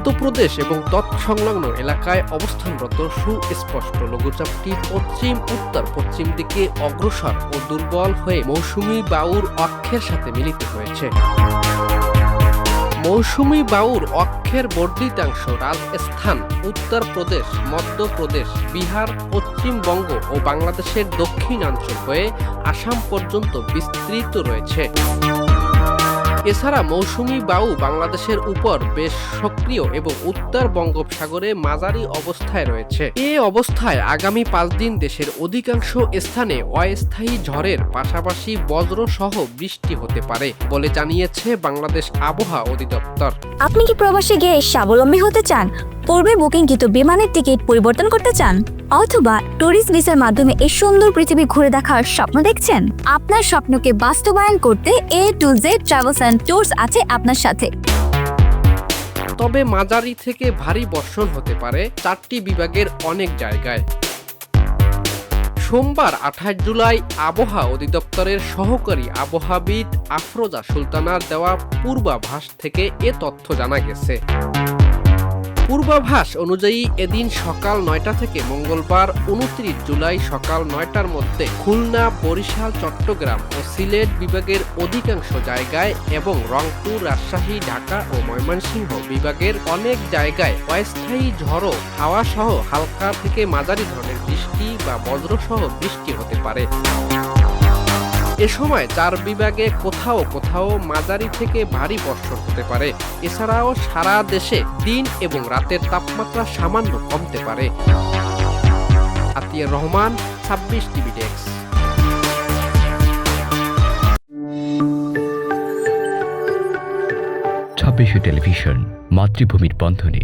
মধ্যপ্রদেশ এবং তৎসংলগ্ন এলাকায় অবস্থানরত সুস্পষ্ট লঘুচাপটি পশ্চিম উত্তর পশ্চিম দিকে অগ্রসর ও দুর্বল হয়ে মৌসুমী বায়ুর অক্ষের সাথে মিলিত হয়েছে। মৌসুমী বায়ুর অক্ষের বর্ধিতাংশ রাজস্থান, উত্তরপ্রদেশ, মধ্যপ্রদেশ, বিহার, পশ্চিমবঙ্গ ও বাংলাদেশের দক্ষিণাঞ্চল হয়ে আসাম পর্যন্ত বিস্তৃত রয়েছে। এছাড়া মৌসুমী বায়ু বাংলাদেশের উপর বেশ সক্রিয় এবং উত্তর বঙ্গোপসাগরে মাঝারি অবস্থায় রয়েছে। এ অবস্থায় আগামী 5 দিন দেশের অধিকাংশ স্থানে অস্থায়ী ঝড়ের পাশাপাশি বজ্র সহ বৃষ্টি হতে পারে বলে জানিয়েছে বাংলাদেশ আবহাওয়া অধিদপ্তর। আপনি কি প্রবাসে গিয়ে স্বাবলম্বী হতে চান? পূর্বে বুকিংকৃত বিমানের টিকিট পরিবর্তন করতে চান, অথবা ট্যুরিস্ট ভিসার মাধ্যমে এই সুন্দর পৃথিবী ঘুরে দেখার স্বপ্ন দেখছেন? আপনার স্বপ্নকে বাস্তবায়ন করতে A to Z travels and tours আছে আপনার সাথে। তবে মাঝারি থেকে ভারী বর্ষণ হতে পারে 4টি বিভাগের অনেক জায়গায়। সোমবার 28 জুলাই আবহাওয়া অধিদপ্তরের সহকারী আবহাওয়াবিদ আফরোজা সুলতানার দেওয়া পূর্বাভাস থেকে এ তথ্য জানা গেছে। পূর্বাভাস অনুযায়ী এদিন সকাল 9টা থেকে মঙ্গলবার 29 জুলাই সকাল 9টার মধ্যে খুলনা, বরিশাল, চট্টগ্রাম ও সিলেট বিভাগের অধিকাংশ জায়গায় এবং রংপুর, রাজশাহী, ঢাকা ও ময়মনসিংহ বিভাগের অনেক জায়গায় অস্থায়ী ঝড়ো হাওয়া সহ হালকা থেকে মাঝারি ধরনের বৃষ্টি বা বজ্রসহ বৃষ্টি হতে পারে। এ সময় 4 বিভাগে কোথাও কোথাও মাঝারি থেকে ভারী বর্ষণ হতে পারে। এছাড়াও সারা দেশে দিন এবং রাতের তাপমাত্রা সামান্য কমতে পারে। Atiar Rahman, 26 TV desk. 26 television, মাতৃভূমির বন্ধনে।